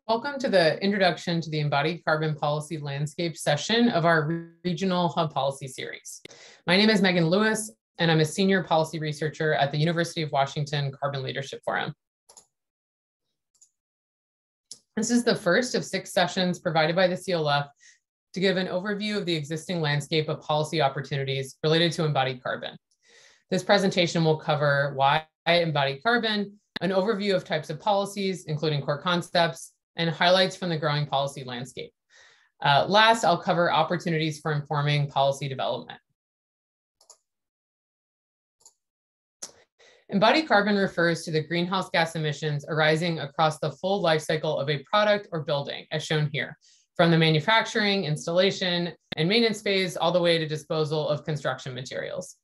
Welcome to the Introduction to the Embodied Carbon Policy Landscape session of our Regional Hub Policy Series. My name is Megan Lewis, and I'm a senior policy researcher at the University of Washington Carbon Leadership Forum. This is the first of 6 sessions provided by the CLF to give an overview of the existing landscape of policy opportunities related to embodied carbon. This presentation will cover why embodied carbon, an overview of types of policies, including core concepts, and highlights from the growing policy landscape. Last, I'll cover opportunities for informing policy development. Embodied carbon refers to the greenhouse gas emissions arising across the full life cycle of a product or building, as shown here, from the manufacturing, installation, and maintenance phase all the way to disposal of construction materials.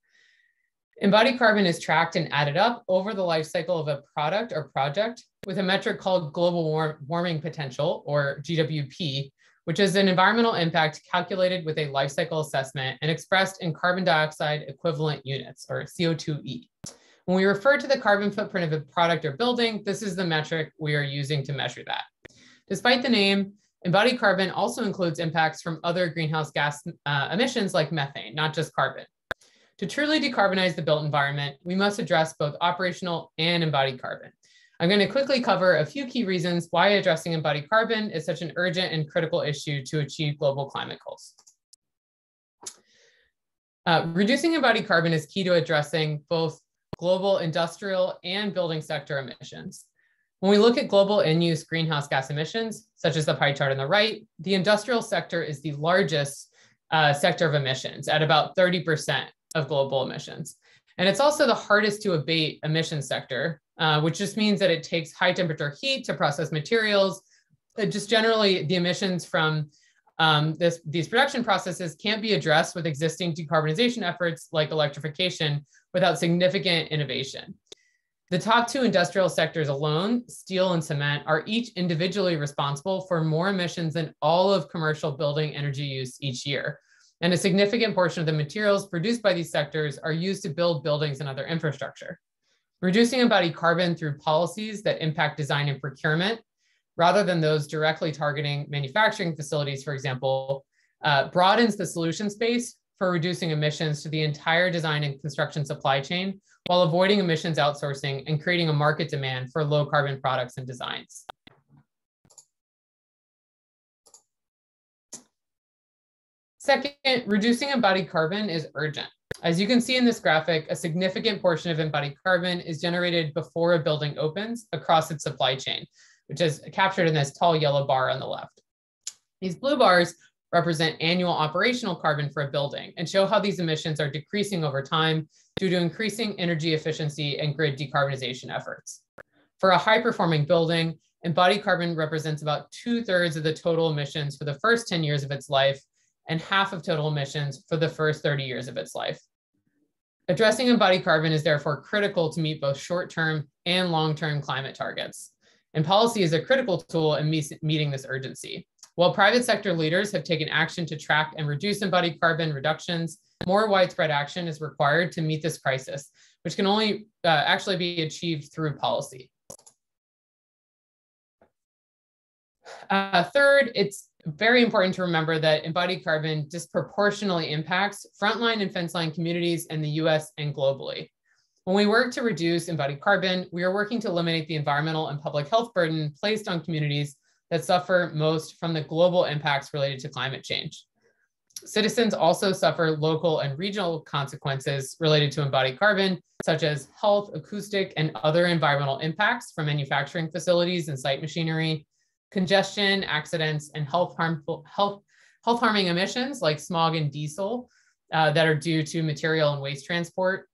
Embodied carbon is tracked and added up over the life cycle of a product or project with a metric called global warming potential, or GWP, which is an environmental impact calculated with a life cycle assessment and expressed in carbon dioxide equivalent units, or CO2e. When we refer to the carbon footprint of a product or building, this is the metric we are using to measure that. Despite the name, embodied carbon also includes impacts from other greenhouse gas emissions like methane, not just carbon. To truly decarbonize the built environment, we must address both operational and embodied carbon. I'm going to quickly cover a few key reasons why addressing embodied carbon is such an urgent and critical issue to achieve global climate goals. Reducing embodied carbon is key to addressing both global industrial and building sector emissions. When we look at global in-use greenhouse gas emissions, such as the pie chart on the right, the industrial sector is the largest sector of emissions at about 30% of global emissions. And it's also the hardest to abate emission sector, which just means that it takes high temperature heat to process materials. Just generally, the emissions from these production processes can't be addressed with existing decarbonization efforts like electrification without significant innovation. The top 2 industrial sectors alone, steel and cement, are each individually responsible for more emissions than all of commercial building energy use each year. And a significant portion of the materials produced by these sectors are used to build buildings and other infrastructure. Reducing embodied carbon through policies that impact design and procurement, rather than those directly targeting manufacturing facilities, for example, broadens the solution space for reducing emissions to the entire design and construction supply chain, while avoiding emissions outsourcing and creating a market demand for low carbon products and designs. Second, reducing embodied carbon is urgent. As you can see in this graphic, a significant portion of embodied carbon is generated before a building opens across its supply chain, which is captured in this tall yellow bar on the left. These blue bars represent annual operational carbon for a building and show how these emissions are decreasing over time due to increasing energy efficiency and grid decarbonization efforts. For a high-performing building, embodied carbon represents about 2/3 of the total emissions for the first 10 years of its life and half of total emissions for the first 30 years of its life. Addressing embodied carbon is therefore critical to meet both short-term and long-term climate targets. And policy is a critical tool in meeting this urgency. While private sector leaders have taken action to track and reduce embodied carbon reductions, more widespread action is required to meet this crisis, which can only actually be achieved through policy. Third, it's very important to remember that embodied carbon disproportionately impacts frontline and fence line communities in the US and globally. When we work to reduce embodied carbon, we are working to eliminate the environmental and public health burden placed on communities that suffer most from the global impacts related to climate change. Citizens also suffer local and regional consequences related to embodied carbon, such as health, acoustic, and other environmental impacts from manufacturing facilities and site machinery, congestion, accidents, and health-harming emissions like smog and diesel that are due to material and waste transport,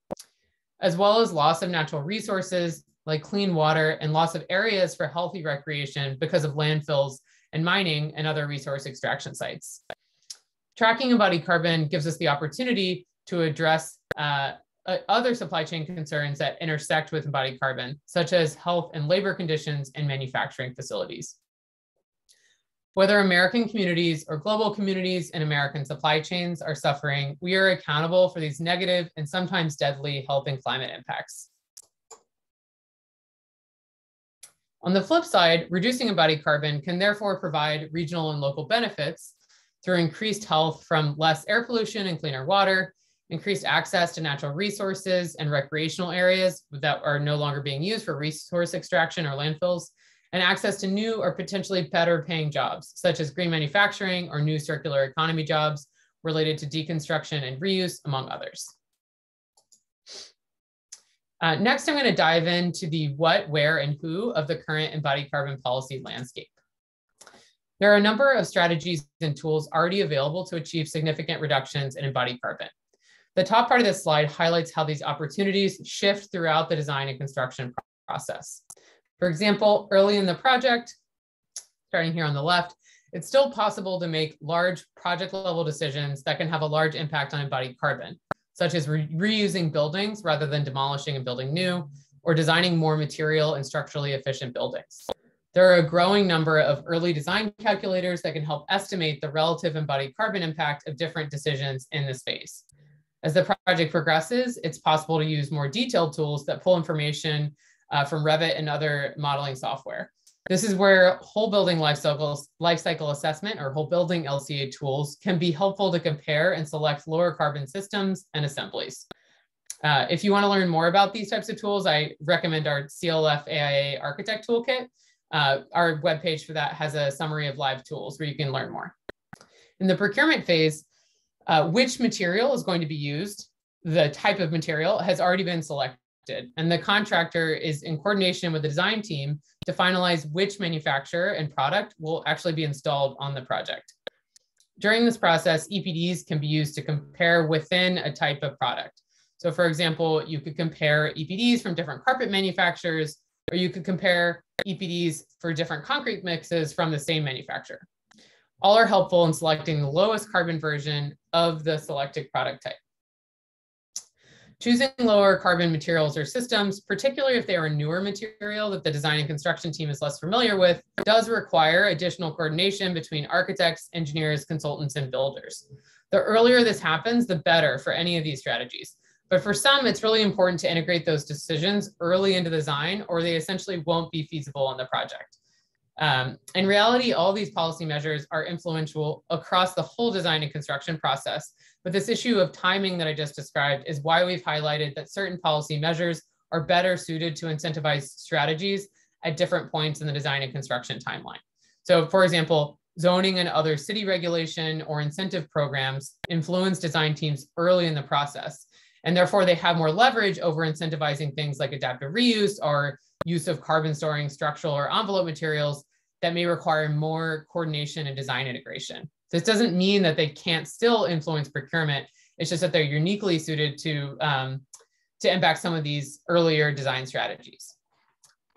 as well as loss of natural resources like clean water and loss of areas for healthy recreation because of landfills and mining and other resource extraction sites. Tracking embodied carbon gives us the opportunity to address other supply chain concerns that intersect with embodied carbon, such as health and labor conditions in manufacturing facilities. Whether American communities or global communities in American supply chains are suffering, we are accountable for these negative and sometimes deadly health and climate impacts. On the flip side, reducing embodied carbon can therefore provide regional and local benefits through increased health from less air pollution and cleaner water, increased access to natural resources and recreational areas that are no longer being used for resource extraction or landfills, and access to new or potentially better paying jobs, such as green manufacturing or new circular economy jobs related to deconstruction and reuse, among others. Next, I'm going to dive into the what, where, and who of the current embodied carbon policy landscape. There are a number of strategies and tools already available to achieve significant reductions in embodied carbon. The top part of this slide highlights how these opportunities shift throughout the design and construction process. For example, early in the project, starting here on the left, it's still possible to make large project level decisions that can have a large impact on embodied carbon, such as reusing buildings rather than demolishing and building new, or designing more material and structurally efficient buildings. There are a growing number of early design calculators that can help estimate the relative embodied carbon impact of different decisions in the space. As the project progresses, it's possible to use more detailed tools that pull information from Revit and other modeling software. This is where whole building life cycle assessment, or whole building LCA tools, can be helpful to compare and select lower carbon systems and assemblies. If you want to learn more about these types of tools, I recommend our CLF AIA Architect Toolkit. Our webpage for that has a summary of live tools where you can learn more. In the procurement phase, which material is going to be used, the type of material has already been selected, and the contractor is in coordination with the design team to finalize which manufacturer and product will actually be installed on the project. During this process, EPDs can be used to compare within a type of product. So for example, you could compare EPDs from different carpet manufacturers, or you could compare EPDs for different concrete mixes from the same manufacturer. All are helpful in selecting the lowest carbon version of the selected product type. Choosing lower carbon materials or systems, particularly if they are a newer material that the design and construction team is less familiar with, does require additional coordination between architects, engineers, consultants, and builders. The earlier this happens, the better for any of these strategies. But for some, it's really important to integrate those decisions early into the design, or they essentially won't be feasible on the project. In reality, all these policy measures are influential across the whole design and construction process. But this issue of timing that I just described is why we've highlighted that certain policy measures are better suited to incentivize strategies at different points in the design and construction timeline. So for example, zoning and other city regulation or incentive programs influence design teams early in the process. And therefore they have more leverage over incentivizing things like adaptive reuse or use of carbon storing structural or envelope materials that may require more coordination and design integration. This doesn't mean that they can't still influence procurement. It's just that they're uniquely suited to impact some of these earlier design strategies.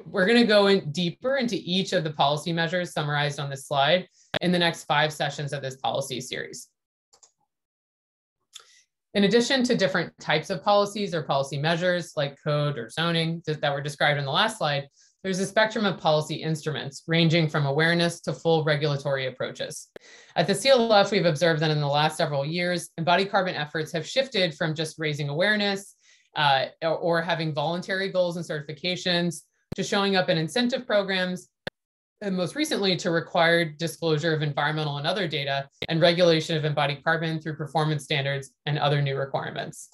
We're going to go in deeper into each of the policy measures summarized on this slide in the next 5 sessions of this policy series. In addition to different types of policies or policy measures like code or zoning that were described in the last slide, there's a spectrum of policy instruments ranging from awareness to full regulatory approaches. At the CLF, we've observed that in the last several years, embodied carbon efforts have shifted from just raising awareness or having voluntary goals and certifications to showing up in incentive programs, and most recently to required disclosure of environmental and other data and regulation of embodied carbon through performance standards and other new requirements.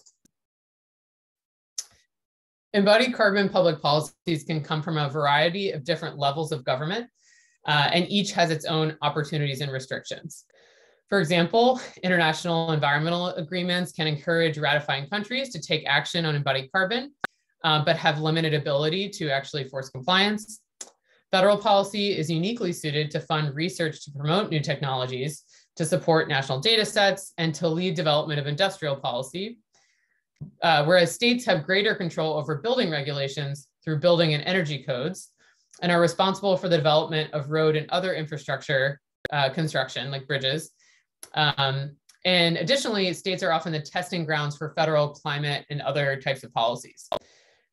Embodied carbon public policies can come from a variety of different levels of government, and each has its own opportunities and restrictions. For example, international environmental agreements can encourage ratifying countries to take action on embodied carbon, but have limited ability to actually force compliance. Federal policy is uniquely suited to fund research to promote new technologies, to support national data sets, and to lead development of industrial policy. Whereas states have greater control over building regulations through building and energy codes and are responsible for the development of road and other infrastructure construction like bridges. And additionally, states are often the testing grounds for federal climate and other types of policies.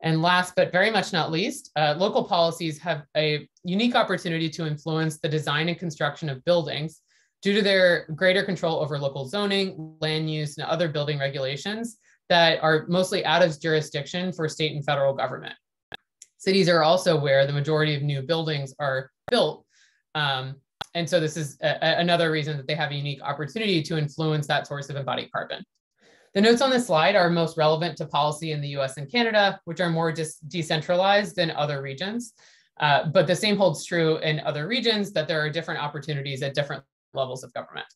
And last, but very much not least, local policies have a unique opportunity to influence the design and construction of buildings due to their greater control over local zoning, land use, and other building regulations that are mostly out of jurisdiction for state and federal government. Cities are also where the majority of new buildings are built. And so this is another reason that they have a unique opportunity to influence that source of embodied carbon. The notes on this slide are most relevant to policy in the US and Canada, which are more decentralized than other regions. But the same holds true in other regions, that there are different opportunities at different levels of government.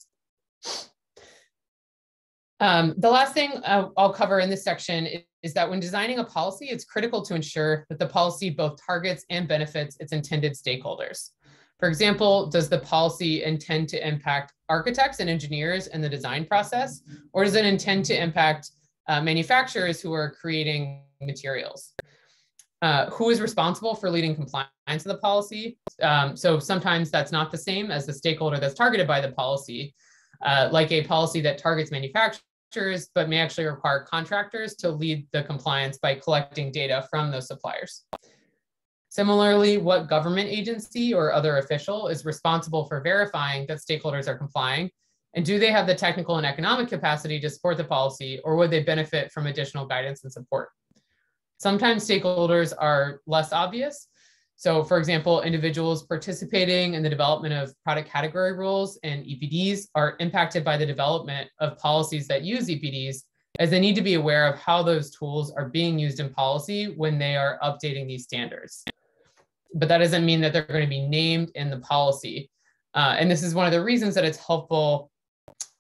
The last thing I'll cover in this section is that when designing a policy, it's critical to ensure that the policy both targets and benefits its intended stakeholders. For example, does the policy intend to impact architects and engineers in the design process, or does it intend to impact manufacturers who are creating materials? Who is responsible for leading compliance of the policy? So sometimes that's not the same as the stakeholder that's targeted by the policy, like a policy that targets manufacturers, but may actually require contractors to lead the compliance by collecting data from those suppliers. Similarly, what government agency or other official is responsible for verifying that stakeholders are complying? And do they have the technical and economic capacity to support the policy, or would they benefit from additional guidance and support? Sometimes stakeholders are less obvious. So for example, individuals participating in the development of product category rules and EPDs are impacted by the development of policies that use EPDs, as they need to be aware of how those tools are being used in policy when they are updating these standards. But that doesn't mean that they're going to be named in the policy. And this is one of the reasons that it's helpful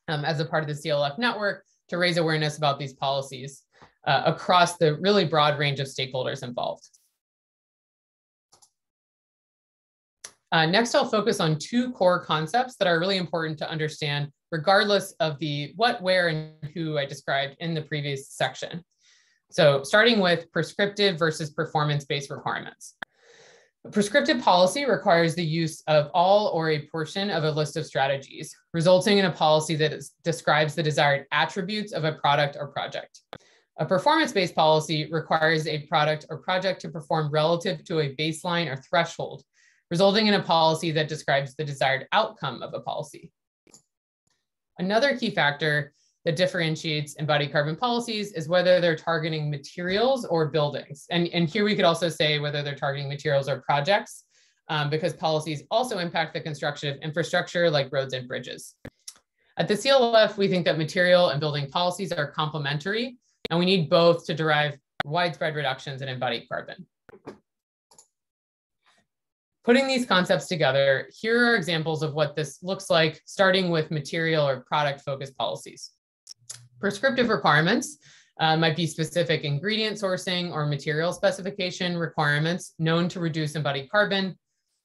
as a part of the CLF network to raise awareness about these policies across the really broad range of stakeholders involved. Next, I'll focus on two core concepts that are really important to understand, regardless of the what, where, and who I described in the previous section. So starting with prescriptive versus performance-based requirements. A prescriptive policy requires the use of all or a portion of a list of strategies, resulting in a policy that describes the desired attributes of a product or project. A performance-based policy requires a product or project to perform relative to a baseline or threshold, resulting in a policy that describes the desired outcome of a policy. Another key factor that differentiates embodied carbon policies is whether they're targeting materials or buildings. And here we could also say whether they're targeting materials or projects, because policies also impact the construction of infrastructure like roads and bridges. At the CLF, we think that material and building policies are complementary, and we need both to derive widespread reductions in embodied carbon. Putting these concepts together, here are examples of what this looks like, starting with material or product-focused policies. Prescriptive requirements might be specific ingredient sourcing or material specification requirements known to reduce embodied carbon,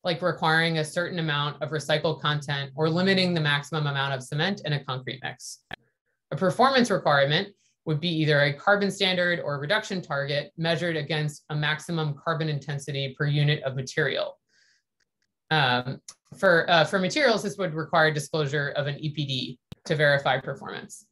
like requiring a certain amount of recycled content or limiting the maximum amount of cement in a concrete mix. A performance requirement would be either a carbon standard or reduction target measured against a maximum carbon intensity per unit of material. For materials, this would require disclosure of an EPD to verify performance.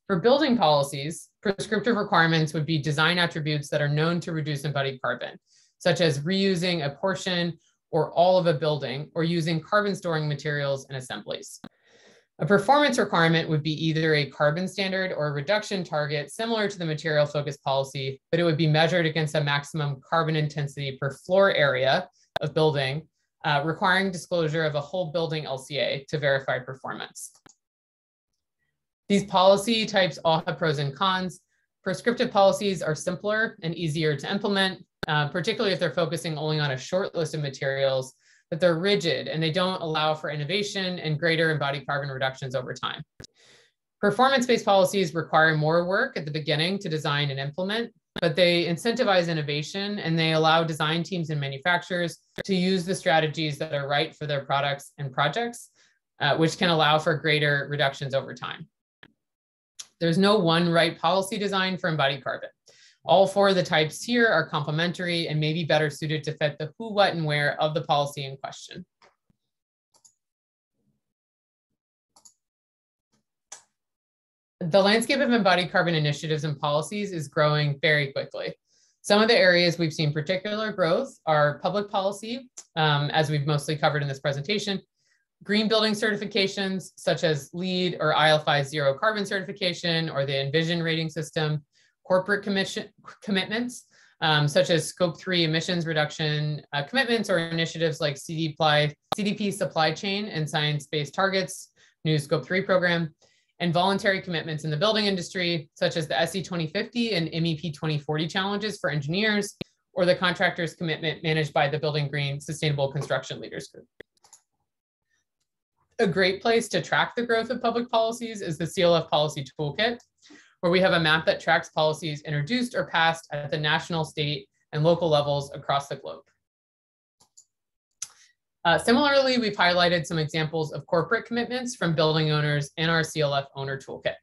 For building policies, prescriptive requirements would be design attributes that are known to reduce embodied carbon, such as reusing a portion or all of a building, or using carbon storing materials and assemblies. A performance requirement would be either a carbon standard or a reduction target similar to the material focused policy, but it would be measured against a maximum carbon intensity per floor area of building, requiring disclosure of a whole building LCA to verify performance. These policy types all have pros and cons. Prescriptive policies are simpler and easier to implement, particularly if they're focusing only on a short list of materials, but they're rigid and they don't allow for innovation and greater embodied carbon reductions over time. Performance-based policies require more work at the beginning to design and implement, but they incentivize innovation and they allow design teams and manufacturers to use the strategies that are right for their products and projects, which can allow for greater reductions over time. There's no one right policy design for embodied carbon. All four of the types here are complementary and may be better suited to fit the who, what, and where of the policy in question. The landscape of embodied carbon initiatives and policies is growing very quickly. Some of the areas we've seen particular growth are public policy, as we've mostly covered in this presentation, green building certifications such as LEED or IL5 zero carbon certification or the Envision rating system, corporate commitments, such as Scope 3 emissions reduction commitments or initiatives like CDP supply chain and science-based targets, new Scope 3 program, and voluntary commitments in the building industry, such as the SE 2050 and MEP 2040 challenges for engineers, or the contractor's commitment managed by the Building Green Sustainable Construction Leaders Group. A great place to track the growth of public policies is the CLF Policy Toolkit, where we have a map that tracks policies introduced or passed at the national, state, and local levels across the globe. Similarly, we've highlighted some examples of corporate commitments from building owners in our CLF Owner Toolkit.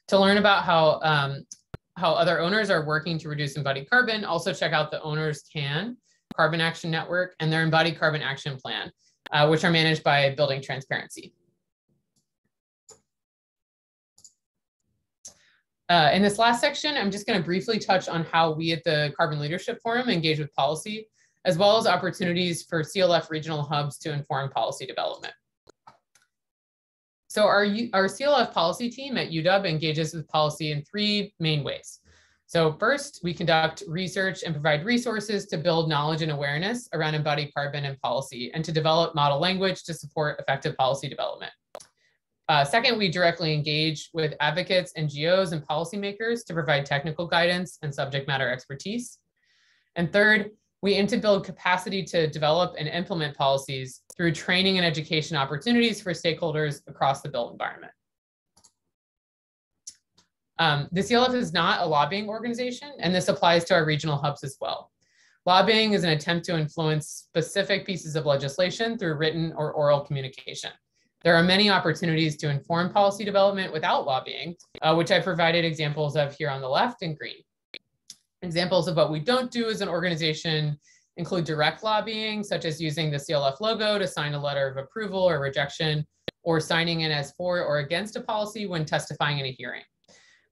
To learn about how other owners are working to reduce embodied carbon, also check out the Owners Can Carbon Action Network and their Embodied Carbon Action Plan, which are managed by Building Transparency. In this last section, I'm just going to briefly touch on how we at the Carbon Leadership Forum engage with policy, as well as opportunities for CLF regional hubs to inform policy development. So our CLF policy team at UW engages with policy in 3 main ways. So first, we conduct research and provide resources to build knowledge and awareness around embodied carbon and policy, and to develop model language to support effective policy development. Second, we directly engage with advocates, NGOs, and policymakers to provide technical guidance and subject matter expertise. And third, we aim to build capacity to develop and implement policies through training and education opportunities for stakeholders across the built environment. The CLF is not a lobbying organization, and this applies to our regional hubs as well. Lobbying is an attempt to influence specific pieces of legislation through written or oral communication. There are many opportunities to inform policy development without lobbying, which I provided examples of here on the left in green. Examples of what we don't do as an organization include direct lobbying, such as using the CLF logo to sign a letter of approval or rejection, or signing in as for or against a policy when testifying in a hearing.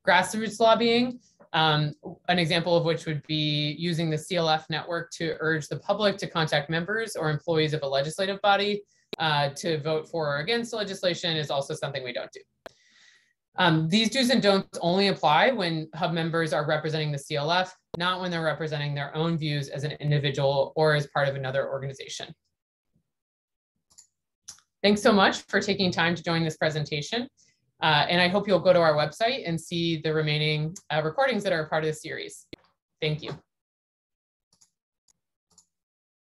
Grassroots lobbying, an example of which would be using the CLF network to urge the public to contact members or employees of a legislative body to vote for or against legislation, is also something we don't do. These do's and don'ts only apply when hub members are representing the CLF, not when they're representing their own views as an individual or as part of another organization. Thanks so much for taking time to join this presentation. And I hope you'll go to our website and see the remaining recordings that are a part of the series. Thank you.